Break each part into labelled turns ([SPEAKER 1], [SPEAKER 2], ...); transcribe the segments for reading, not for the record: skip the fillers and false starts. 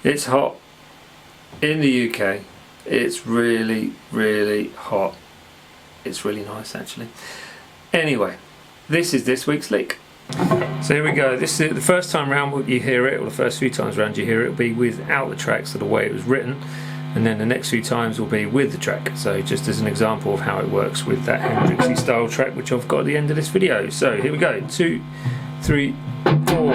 [SPEAKER 1] It's hot in the UK. It's really, really hot. It's really nice actually. Anyway, this is this week's leak. So here we go. This is the first time round you hear it, or the first few times round you hear it, will be without the track, so the way it was written, and then the next few times will be with the track. So just as an example of how it works with that Hendrixy style track, which I've got at the end of this video. So here we go. 2, 3, 4.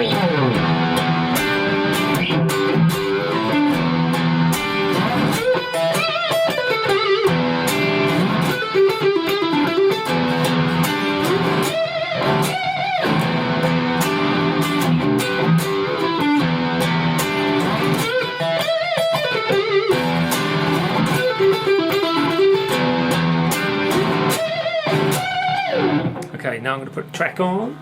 [SPEAKER 1] Okay, now I'm going to put the track on.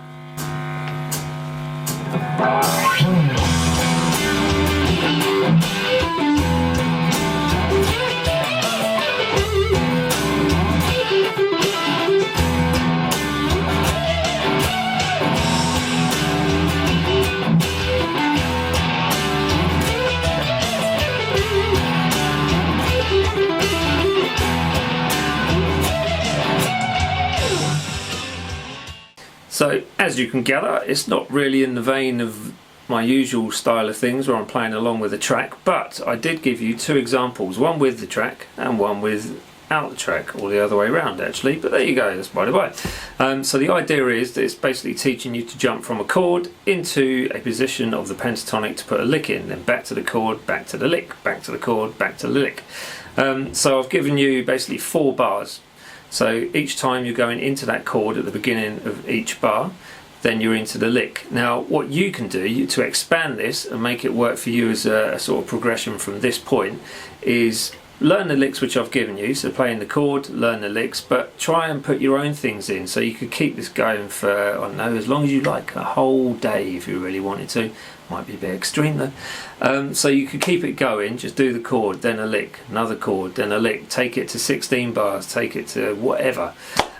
[SPEAKER 1] So, as you can gather, it's not really in the vein of my usual style of things where I'm playing along with the track, but I did give you two examples, one with the track and one without the track, or the other way around actually, but there you go, that's by the way. So the idea is that it's basically teaching you to jump from a chord into a position of the pentatonic to put a lick in, then back to the chord, back to the lick, back to the chord, back to the lick. So I've given you basically 4 bars. So each time you're going into that chord at the beginning of each bar, then you're into the lick. Now what you can do to expand this and make it work for you as a sort of progression from this point is learn the licks which I've given you, so playing the chord, learn the licks, but try and put your own things in, so you could keep this going for, I don't know, as long as you like, a whole day if you really wanted to. Might be a bit extreme though. So you could keep it going, just do the chord, then a lick, another chord, then a lick, take it to 16 bars, take it to whatever.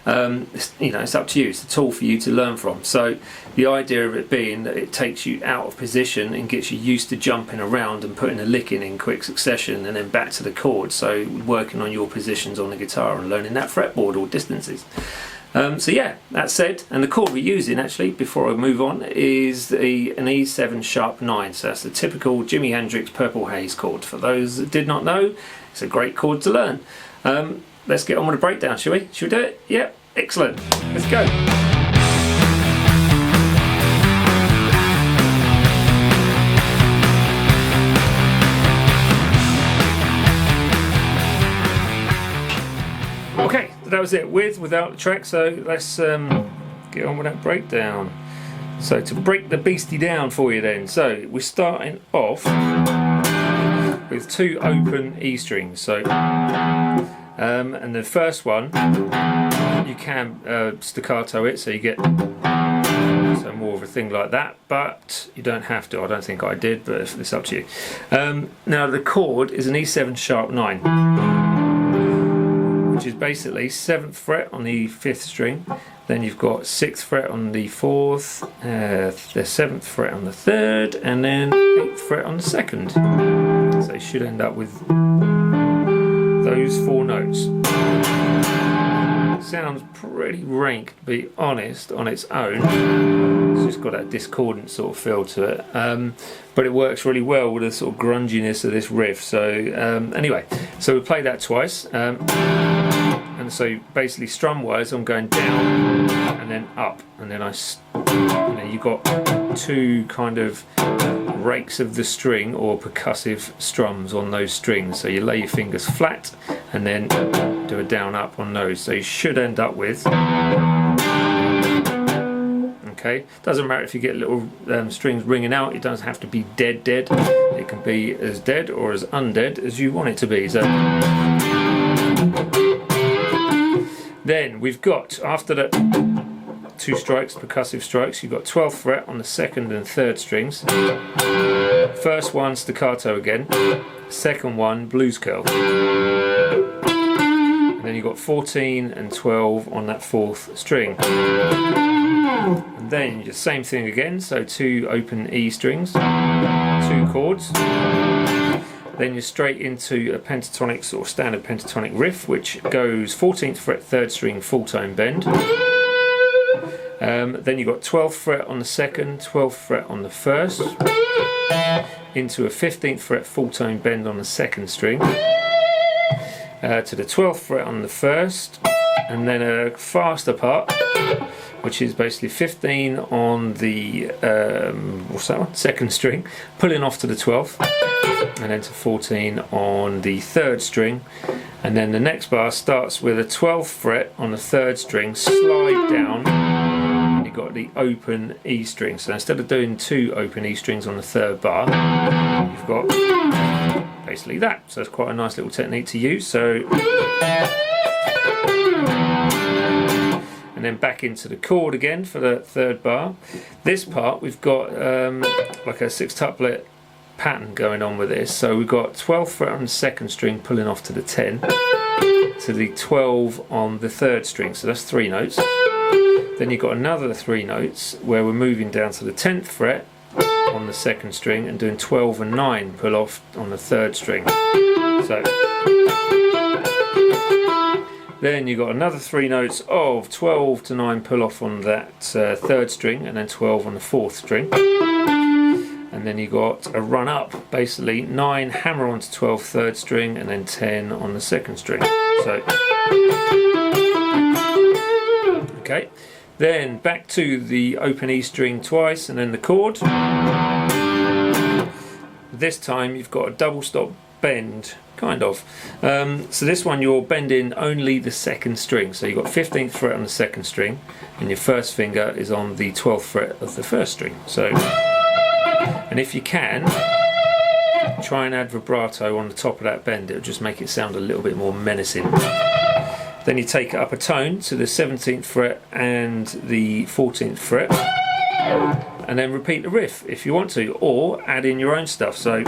[SPEAKER 1] You know, it's up to you, it's a tool for you to learn from. So the idea of it being that it takes you out of position and gets you used to jumping around and putting a lick in quick succession and then back to the chord, so working on your positions on the guitar and learning that fretboard or distances. So yeah, that said, and the chord we're using actually, before I move on, is an E7 sharp 9, so that's the typical Jimi Hendrix Purple Haze chord. For those that did not know, it's a great chord to learn. Let's get on with the breakdown, shall we? Shall we do it? Yep, excellent. Let's go. Okay, that was it, without the track, so let's get on with that breakdown. So to break the beastie down for you then, so we're starting off with 2 open E strings, so and the first one you can staccato it, so you get more of a thing like that, but you don't have to. I don't think I did, but it's up to you. Now the chord is an E7 sharp 9, which is basically 7th fret on the 5th string, then you've got 6th fret on the 4th, the 7th fret on the 3rd, and then 8th fret on the 2nd. So you should end up with those 4 notes. It sounds pretty rank, to be honest, on its own. It's just got that discordant sort of feel to it, but it works really well with the sort of grunginess of this riff. So anyway, so we play that twice, and so basically strum wise I'm going down and then up, and then you've got 2 kind of rakes of the string or percussive strums on those strings, so you lay your fingers flat and then do a down up on those, so you should end up with, okay, doesn't matter if you get little strings ringing out, it doesn't have to be dead, it can be as dead or as undead as you want it to be. So then we've got, after that 2 strikes, percussive strikes, you've got 12th fret on the 2nd and 3rd strings. First one staccato again, second one blues curl. And then you've got 14 and 12 on that 4th string. And then the same thing again, so 2 open E strings, 2 chords. Then you're straight into a pentatonic, sort of standard pentatonic riff, which goes 14th fret 3rd string full tone bend. Then you've got 12th fret on the 2nd, 12th fret on the 1st, into a 15th fret full tone bend on the 2nd string, to the 12th fret on the 1st, and then a faster part, which is basically 15 on the what's that one? 2nd string, pulling off to the 12th, and then to 14 on the 3rd string, and then the next bar starts with a 12th fret on the 3rd string, slide down, and you've got the open E string. So instead of doing 2 open E strings on the 3rd bar, you've got basically that. So it's quite a nice little technique to use. So, and then back into the chord again for the 3rd bar. This part we've got like a 6-tuplet pattern going on with this. So we've got 12th fret on the 2nd string pulling off to the 10, to the 12 on the 3rd string. So that's 3 notes. Then you've got another 3 notes where we're moving down to the 10th fret on the 2nd string and doing 12 and 9 pull off on the 3rd string. So then you've got another 3 notes of 12 to 9 pull off on that 3rd string, and then 12 on the 4th string. And then you've got a run up, basically 9 hammer onto 12 3rd string, and then 10 on the 2nd string. So, okay. Then back to the open E string twice, and then the chord. This time you've got a double stop bend, kind of. So this one you're bending only the 2nd string. So you've got 15th fret on the 2nd string, and your first finger is on the 12th fret of the 1st string. So, and if you can, try and add vibrato on the top of that bend. It'll just make it sound a little bit more menacing. Then you take it up a tone to the 17th fret and the 14th fret, and then repeat the riff if you want to, or add in your own stuff. So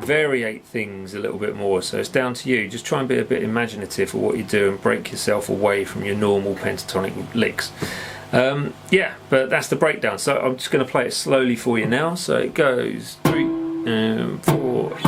[SPEAKER 1] variate things a little bit more, so it's down to you. Just try and be a bit imaginative for what you do and break yourself away from your normal pentatonic licks. Yeah, but that's the breakdown. So I'm just going to play it slowly for you now. So it goes 3 and 4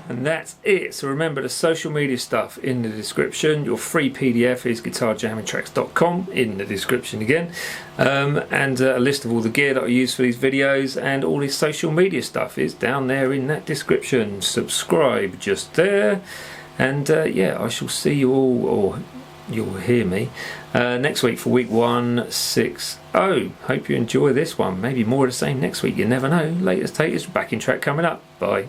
[SPEAKER 1] and that's it. So remember, the social media stuff in the description. Your free PDF is guitarjammingtracks.com, in the description again, and a list of all the gear that I use for these videos, and all this social media stuff is down there in that description. Subscribe just there, and yeah, I shall see you all, or you'll hear me next week for week 160. Hope you enjoy this one. Maybe more of the same next week, you never know. Latest taters, backing track coming up. Bye.